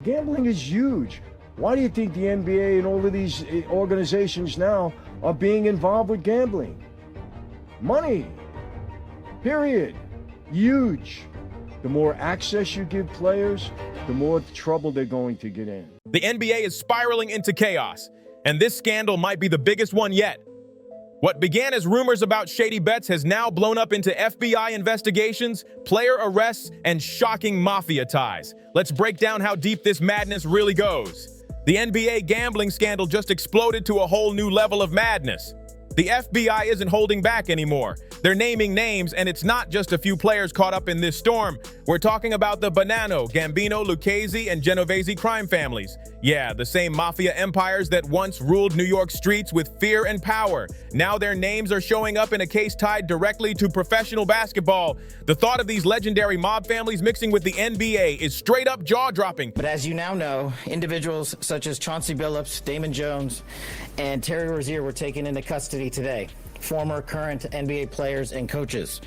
Gambling is huge. Why do you think the NBA and all of these organizations now are being involved with gambling? Money. Period. Huge. The more access you give players, the more trouble they're going to get in. The NBA is spiraling into chaos, and this scandal might be the biggest one yet. What began as rumors about shady bets has now blown up into FBI investigations, player arrests, and shocking mafia ties. Let's break down how deep this madness really goes. The NBA gambling scandal just exploded to a whole new level of madness. The FBI isn't holding back anymore. They're naming names, and it's not just a few players caught up in this storm. We're talking about the Bonanno, Gambino, Lucchese, and Genovese crime families. Yeah, the same mafia empires that once ruled New York streets with fear and power. Now their names are showing up in a case tied directly to professional basketball. The thought of these legendary mob families mixing with the NBA is straight up jaw-dropping. But as you now know, individuals such as Chauncey Billups, Damon Jones, and Terry Rozier were taken into custody today. Former, current NBA players and coaches.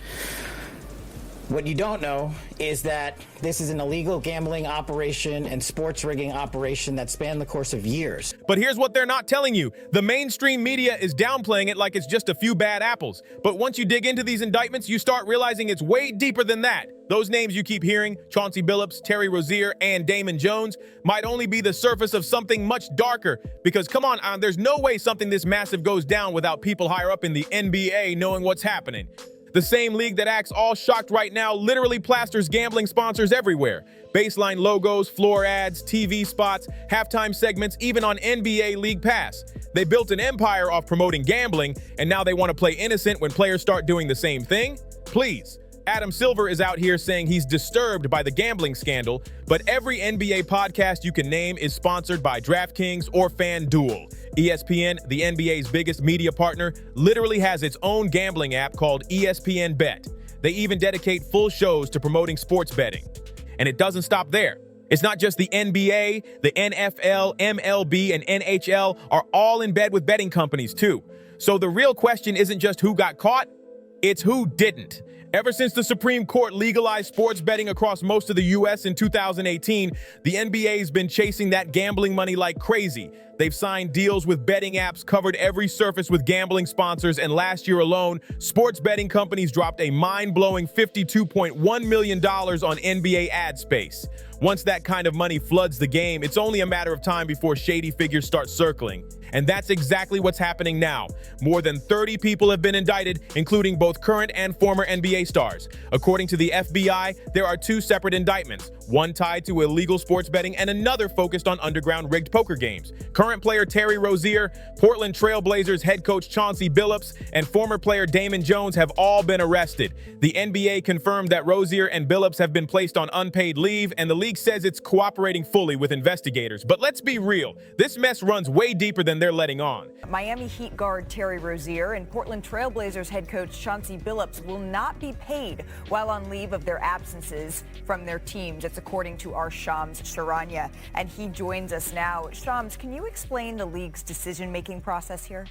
What you don't know is that this is an illegal gambling operation and sports rigging operation that spanned the course of years. But here's what they're not telling you. The mainstream media is downplaying it like it's just a few bad apples. But once you dig into these indictments, you start realizing it's way deeper than that. Those names you keep hearing, Chauncey Billups, Terry Rozier, and Damon Jones, might only be the surface of something much darker. Because come on, there's no way something this massive goes down without people higher up in the NBA knowing what's happening. The same league that acts all shocked right now literally plasters gambling sponsors everywhere. Baseline logos, floor ads, TV spots, halftime segments, even on NBA League Pass. They built an empire off promoting gambling, and now they want to play innocent when players start doing the same thing? Please. Adam Silver is out here saying he's disturbed by the gambling scandal, but every NBA podcast you can name is sponsored by DraftKings or FanDuel. ESPN, the NBA's biggest media partner, literally has its own gambling app called ESPN Bet. They even dedicate full shows to promoting sports betting. And it doesn't stop there. It's not just the NBA, the NFL, MLB, and NHL are all in bed with betting companies too. So the real question isn't just who got caught, it's who didn't. Ever since the Supreme Court legalized sports betting across most of the U.S. in 2018, the NBA's been chasing that gambling money like crazy. They've signed deals with betting apps, covered every surface with gambling sponsors, and last year alone, sports betting companies dropped a mind-blowing $52.1 million on NBA ad space. Once that kind of money floods the game, it's only a matter of time before shady figures start circling. And that's exactly what's happening now. More than 30 people have been indicted, including both current and former NBA stars. According to the FBI, there are two separate indictments, one tied to illegal sports betting and another focused on underground rigged poker games. Current player Terry Rozier, Portland Trail Blazers head coach Chauncey Billups, and former player Damon Jones have all been arrested. The NBA confirmed that Rozier and Billups have been placed on unpaid leave, and the league says it's cooperating fully with investigators. But let's be real, this mess runs way deeper than they're letting on. Miami Heat guard Terry Rozier and Portland Trail Blazers head coach Chauncey Billups will not be paid while on leave of their absences from their teams. It's according to our Shams Charania, and he joins us now. Shams, can you explain the league's decision-making process here?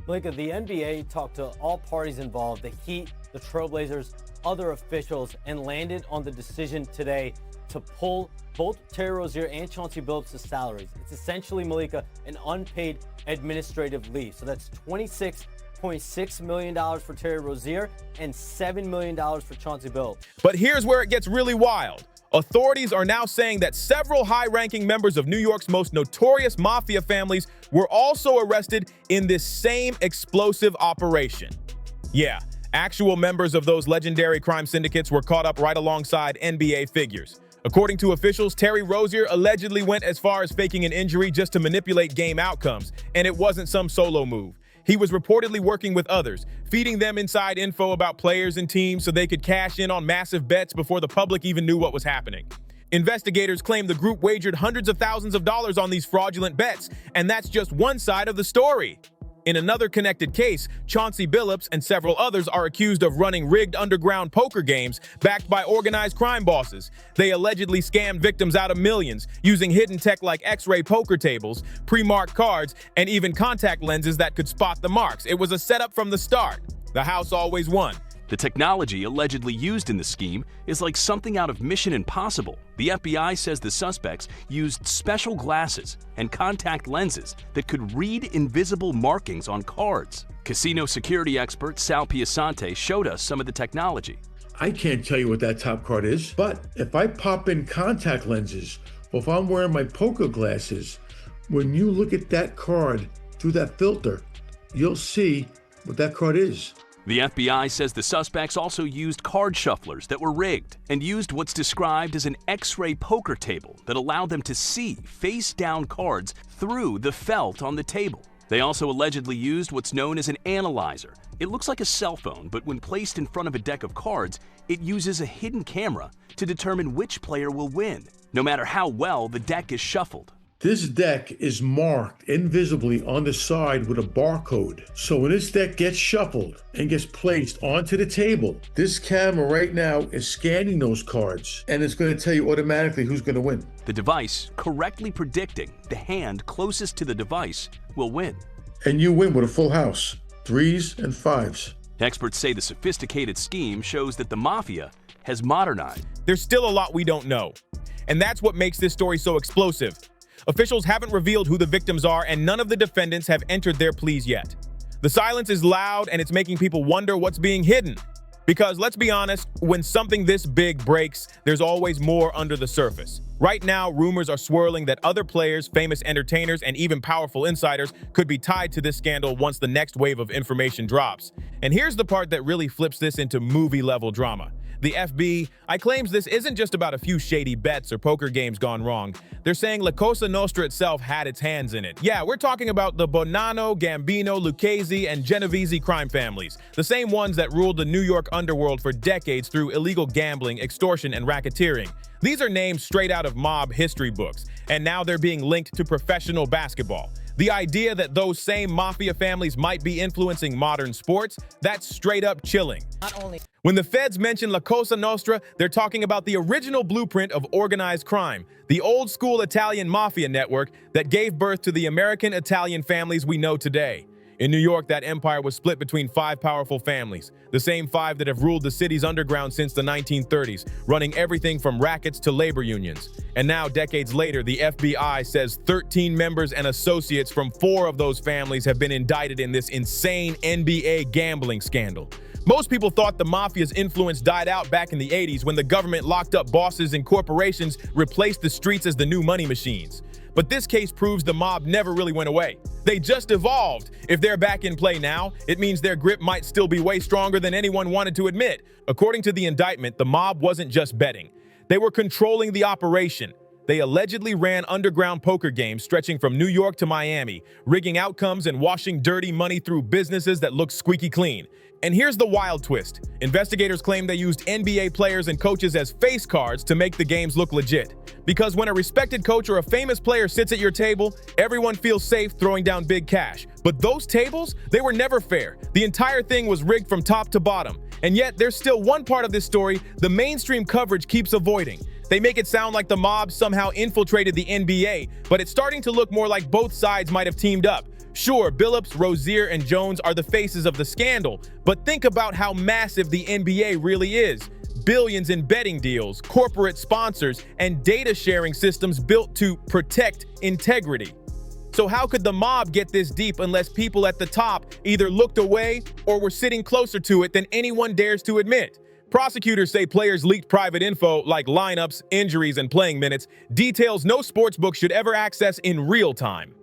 Malika, the NBA talked to all parties involved, the Heat, the Trailblazers, other officials, and landed on the decision today to pull both Terry Rozier and Chauncey Billups' salaries. It's essentially, Malika, an unpaid administrative leave. So that's $26.6 million for Terry Rozier and $7 million for Chauncey Billups. But here's where it gets really wild. Authorities are now saying that several high-ranking members of New York's most notorious mafia families were also arrested in this same explosive operation. Yeah, actual members of those legendary crime syndicates were caught up right alongside NBA figures. According to officials, Terry Rozier allegedly went as far as faking an injury just to manipulate game outcomes, and it wasn't some solo move. He was reportedly working with others, feeding them inside info about players and teams so they could cash in on massive bets before the public even knew what was happening. Investigators claim the group wagered hundreds of thousands of dollars on these fraudulent bets, and that's just one side of the story. In another connected case, Chauncey Billups and several others are accused of running rigged underground poker games backed by organized crime bosses. They allegedly scammed victims out of millions using hidden tech like X-ray poker tables, pre-marked cards, and even contact lenses that could spot the marks. It was a setup from the start. The house always won. The technology allegedly used in the scheme is like something out of Mission Impossible. The FBI says the suspects used special glasses and contact lenses that could read invisible markings on cards. Casino security expert Sal Piasante showed us some of the technology. I can't tell you what that top card is, but if I pop in contact lenses, or if I'm wearing my poker glasses, when you look at that card through that filter, you'll see what that card is. The FBI says the suspects also used card shufflers that were rigged and used what's described as an X-ray poker table that allowed them to see face-down cards through the felt on the table. They also allegedly used what's known as an analyzer. It looks like a cell phone, but when placed in front of a deck of cards, it uses a hidden camera to determine which player will win, no matter how well the deck is shuffled. This deck is marked invisibly on the side with a barcode. So when this deck gets shuffled and gets placed onto the table, this camera right now is scanning those cards, and it's going to tell you automatically who's going to win. The device correctly predicting the hand closest to the device will win. And you win with a full house, 3s and 5s. Experts say the sophisticated scheme shows that the Mafia has modernized. There's still a lot we don't know, and that's what makes this story so explosive. Officials haven't revealed who the victims are, and none of the defendants have entered their pleas yet. The silence is loud, and it's making people wonder what's being hidden. Because let's be honest, when something this big breaks, there's always more under the surface. Right now, rumors are swirling that other players, famous entertainers, and even powerful insiders could be tied to this scandal once the next wave of information drops. And here's the part that really flips this into movie-level drama. The FBI claims this isn't just about a few shady bets or poker games gone wrong. They're saying La Cosa Nostra itself had its hands in it. Yeah, we're talking about the Bonanno, Gambino, Lucchese, and Genovese crime families, the same ones that ruled the New York underworld for decades through illegal gambling, extortion, and racketeering. These are names straight out of mob history books, and now they're being linked to professional basketball. The idea that those same mafia families might be influencing modern sports, that's straight up chilling. When the feds mention La Cosa Nostra, they're talking about the original blueprint of organized crime, the old school Italian mafia network that gave birth to the American Italian families we know today. In New York, that empire was split between 5 powerful families, the same 5 that have ruled the city's underground since the 1930s, running everything from rackets to labor unions. And now, decades later, the FBI says 13 members and associates from 4 of those families have been indicted in this insane NBA gambling scandal. Most people thought the mafia's influence died out back in the 80s when the government locked up bosses and corporations replaced the streets as the new money machines. But this case proves the mob never really went away. They just evolved. If they're back in play now, it means their grip might still be way stronger than anyone wanted to admit. According to the indictment, the mob wasn't just betting. They were controlling the operation. They allegedly ran underground poker games stretching from New York to Miami, rigging outcomes and washing dirty money through businesses that look squeaky clean. And here's the wild twist. Investigators claim they used NBA players and coaches as face cards to make the games look legit. Because when a respected coach or a famous player sits at your table, everyone feels safe throwing down big cash. But those tables, they were never fair. The entire thing was rigged from top to bottom. And yet, there's still one part of this story the mainstream coverage keeps avoiding. They make it sound like the mob somehow infiltrated the NBA, but it's starting to look more like both sides might have teamed up. Sure, Billups, Rozier, and Jones are the faces of the scandal, but think about how massive the NBA really is. Billions in betting deals, corporate sponsors, and data sharing systems built to protect integrity. So how could the mob get this deep unless people at the top either looked away or were sitting closer to it than anyone dares to admit? Prosecutors say players leaked private info like lineups, injuries, and playing minutes, details no sportsbook should ever access in real time.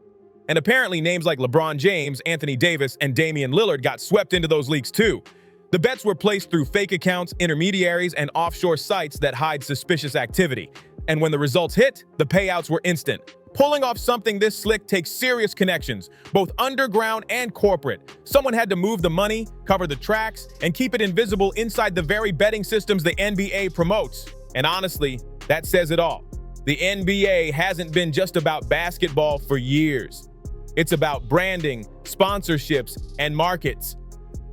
And apparently names like LeBron James, Anthony Davis, and Damian Lillard got swept into those leaks too. The bets were placed through fake accounts, intermediaries, and offshore sites that hide suspicious activity. And when the results hit, the payouts were instant. Pulling off something this slick takes serious connections, both underground and corporate. Someone had to move the money, cover the tracks, and keep it invisible inside the very betting systems the NBA promotes. And honestly, that says it all. The NBA hasn't been just about basketball for years. It's about branding, sponsorships, and markets.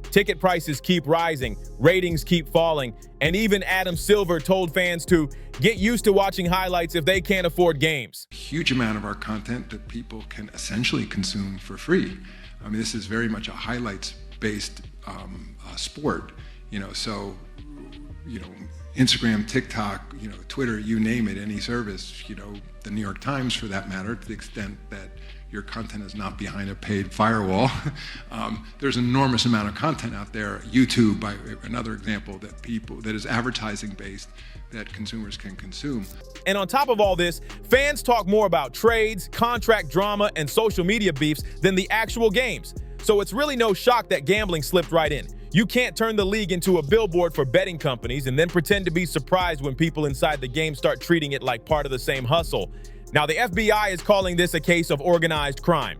Ticket prices keep rising, ratings keep falling, and even Adam Silver told fans to get used to watching highlights if they can't afford games. Huge amount of our content that people can essentially consume for free. I mean, this is very much a highlights-based sport. So, Instagram, TikTok, Twitter, you name it, any service, the New York Times for that matter, to the extent that your content is not behind a paid firewall. There's an enormous amount of content out there. YouTube, by another example, that is advertising based, that consumers can consume. And on top of all this, fans talk more about trades, contract drama, and social media beefs than the actual games. So it's really no shock that gambling slipped right in. You can't turn the league into a billboard for betting companies and then pretend to be surprised when people inside the game start treating it like part of the same hustle. Now, the FBI is calling this a case of organized crime.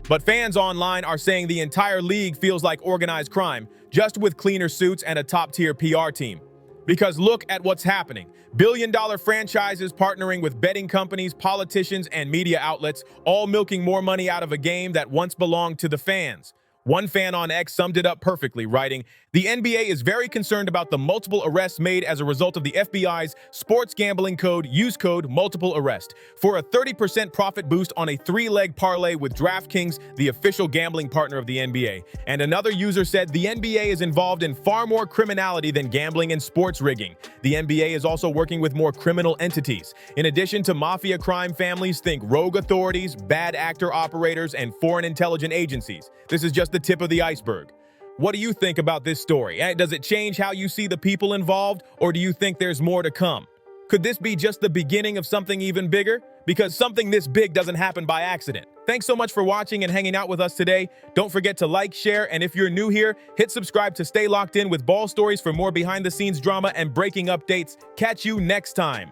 But fans online are saying the entire league feels like organized crime, just with cleaner suits and a top-tier PR team. Because look at what's happening. Billion-dollar franchises partnering with betting companies, politicians, and media outlets, all milking more money out of a game that once belonged to the fans. One fan on X summed it up perfectly, writing, "The NBA is very concerned about the multiple arrests made as a result of the FBI's sports gambling code, use code multiple arrest, for a 30% profit boost on a 3-leg parlay with DraftKings, the official gambling partner of the NBA." And another user said the NBA is involved in far more criminality than gambling and sports rigging. The NBA is also working with more criminal entities. In addition to mafia crime families, think rogue authorities, bad actor operators, and foreign intelligence agencies. This is just the tip of the iceberg. What do you think about this story? Does it change how you see the people involved, or do you think there's more to come? Could this be just the beginning of something even bigger? Because something this big doesn't happen by accident. Thanks so much for watching and hanging out with us today. Don't forget to like, share, and if you're new here, hit subscribe to stay locked in with Ball Stories for more behind-the-scenes drama and breaking updates. Catch you next time.